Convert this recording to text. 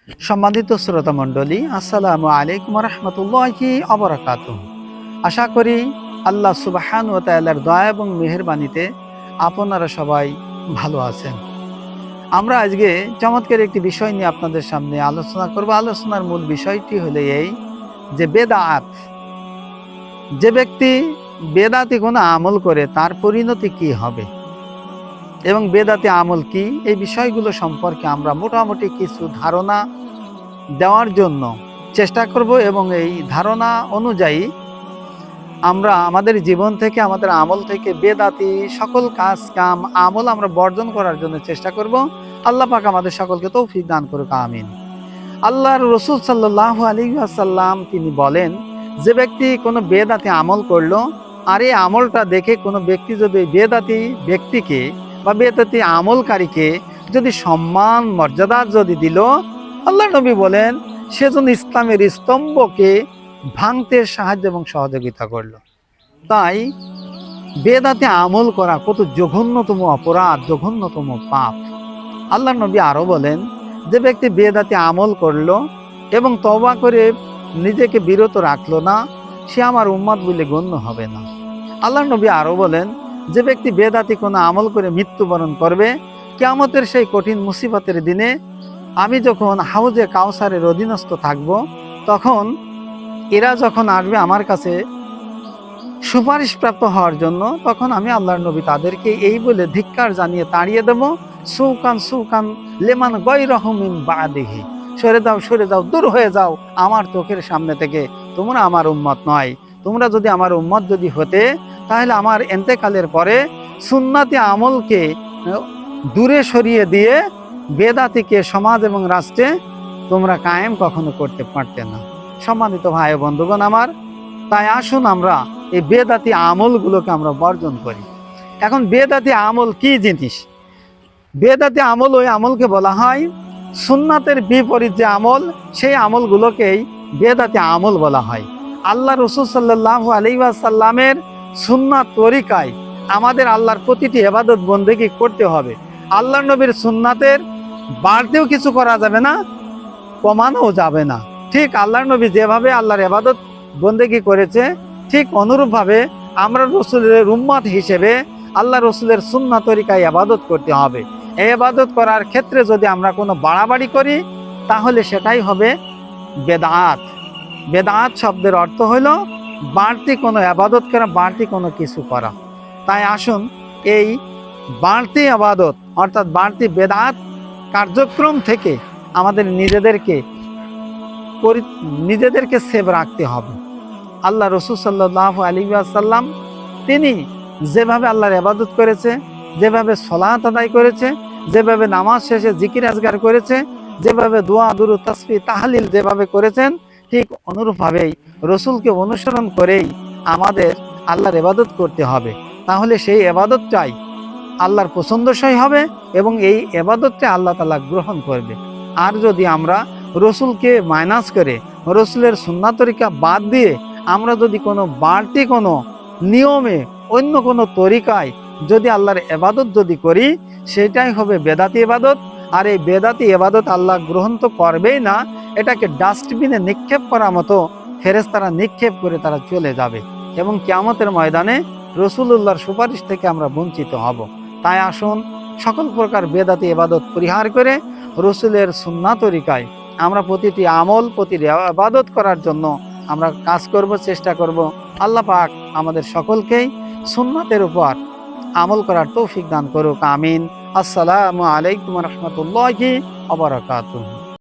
সম্মানিত শ্রোতা মণ্ডলী, আসসালামু আলাইকুম রহমতুল্লাহি ওয়া বারাকাতুহু। আশা করি আল্লাহ সুবহানাহু ওয়া তাআলার দয়া এবং মেহেরবানিতে আপনারা সবাই ভালো আছেন। আমরা আজকে চমৎকার একটি বিষয় নিয়ে আপনাদের সামনে আলোচনা করব। আলোচনার মূল বিষয়টি হলো এই যে বেদাত। যে ব্যক্তি বেদাতি কোনো আমল করে তার পরিণতি কি হবে এবং বেদাতি আমল কি, এই বিষয়গুলো সম্পর্কে আমরা মোটামুটি কিছু ধারণা দেওয়ার জন্য চেষ্টা করব এবং এই ধারণা অনুযায়ী আমরা আমাদের জীবন থেকে, আমাদের আমল থেকে বেদাতি সকল কাজ কাম আমল আমরা বর্জন করার জন্য চেষ্টা করব। আল্লাহ পাক আমাদের সকলকে তৌফিক দান করুক, আমিন। আল্লাহর রাসূল সাল্লাল্লাহু আলাইহি ওয়াসাল্লাম তিনি বলেন, যে ব্যক্তি কোনো বেদাতি আমল করলো আর এই আমলটা দেখে কোনো ব্যক্তি যদি বেদাতি ব্যক্তিকে বা বেদাতি আমলকারীকে যদি সম্মান মর্যাদা যদি দিল, আল্লাহ নবী বলেন সেজন্য ইসলামের স্তম্ভকে ভাঙতে সাহায্য এবং সহযোগিতা করলো। তাই বেদাতে আমল করা কত জঘন্যতম অপরাধ, জঘন্যতম পাপ। আল্লাহ নবী আরো বলেন, যে ব্যক্তি বেদাতে আমল করলো এবং তওবা করে নিজেকে বিরত রাখলো না, সে আমার উম্মত বলে গণ্য হবে না। আল্লাহ নবী আরো বলেন, যে ব্যক্তি বেদাতি কোনো আমল করে মৃত্যুবরণ করবে, কিয়ামতের সেই কঠিন মুসিবতের দিনে আমি যখন হাউজে কাউসারের অধীনস্থ থাকব, তখন এরা যখন আসবে আমার কাছে সুপারিশপ্রাপ্ত হওয়ার জন্য, তখন আমি আল্লাহর নবী তাদেরকে এই বলে ধিক্কার জানিয়ে তাড়িয়ে দেব, সুকান সুকান লেমান গায়রাহুম মিন বাদিহি, সরে যাও, সরে যাও, দূর হয়ে যাও আমার চোখের সামনে থেকে, তোমরা আমার উম্মত নয়। তোমরা যদি আমার উম্মত যদি হতে, তাহলে আমার এন্তেকালের পরে সুন্নাতি আমলকে দূরে সরিয়ে দিয়ে বেদাতিকে সমাজ এবং রাষ্ট্রে তোমরা কায়েম কখনো করতে পারতে না। সম্মানিত ভাই ও বন্ধুগণ আমার, তাই আসুন আমরা এই বেদাতি আমলগুলোকে আমরা বর্জন করি। এখন বেদাতি আমল কি জিনিস? বেদাতি আমল ওই আমলকে বলা হয় সুন্নাতের বিপরীত যে আমল, সেই আমলগুলোকেই বেদাতি আমল বলা হয়। আল্লাহ রাসূল সাল্লাল্লাহু আলাইহি ওয়াসাল্লামের সুন্নাত তরিকায় আমাদের আল্লাহর প্রতিটি ইবাদত বন্দেগী করতে হবে। আল্লাহ নবীর সুন্নাতের বাড়তেও কিছু করা যাবে না, কমানোও যাবে না। ঠিক আল্লাহর নবী যেভাবে আল্লাহর ইবাদত বন্দেগী করেছে, ঠিক অনুরূপভাবে আমরা রসুলের উম্মত হিসেবে আল্লাহ রসুলের সুন্নাত তরিকায় ইবাদত করতে হবে। এই ইবাদত করার ক্ষেত্রে যদি আমরা কোনো বাড়াবাড়ি করি, তাহলে সেটাই হবে বেদাত। বেদাত শব্দের অর্থ হলো বাড়তি কোনো ইবাদত করা, বাড়তি কোনো কিছু করা। তাই আসুন এই বাড়তি ইবাদত অর্থাৎ বাড়তি বেদাত কার্যক্রম থেকে আমাদের নিজেদেরকে সেভ রাখতে হবে। আল্লাহ রাসূল সাল্লাল্লাহু আলাইহি ওয়াসাল্লাম তিনি যেভাবে আল্লাহর ইবাদত করেছে, যেভাবে সালাত আদায় করেছে, যেভাবে নামাজ শেষে জিকির আজগার করেছে, যেভাবে দোয়া দুরূদ তাসবিহ তাহলিল যেভাবে করেছেন, ঠিক অনুরূপভাবেই রসুলকে অনুসরণ করেই আমাদের আল্লাহর ইবাদত করতে হবে। তাহলে সেই ইবাদতটাই আল্লাহর পছন্দসই হবে এবং এই ইবাদতটা আল্লাহ তাআলা গ্রহণ করবে। আর যদি আমরা রসুলকে মাইনাস করে, রসুলের সুন্নাত তরিকা বাদ দিয়ে আমরা যদি কোনো বাড়তি কোনো নিয়মে অন্য কোনো তরিকায় যদি আল্লাহর ইবাদত যদি করি, সেটাই হবে বেদাতি ইবাদত। আর এই বেদাতি ইবাদত আল্লাহ গ্রহণ তো করবেই না, এটাকে ডাস্টবিনে নিক্ষেপ করার মতো ফেরেশতারা নিক্ষেপ করে তারা চলে যাবে এবং কিয়ামতের ময়দানে রাসূলুল্লাহর সুপারিশ থেকে আমরা বঞ্চিত হব। তাই আসুন সকল প্রকার বেদাতি ইবাদত পরিহার করে রসুলের সুন্নাত তরিকায় আমরা প্রতিটি আমল, প্রতিটি ইবাদত করার জন্য আমরা কাজ করব, চেষ্টা করব। আল্লাহ পাক আমাদের সকলকেই সুন্নাতের উপর আমল করার তৌফিক দান করুক, আমিন। আসসালামু আলাইকুম রহমতুল্লাহি ওয়া বারাকাতুহু।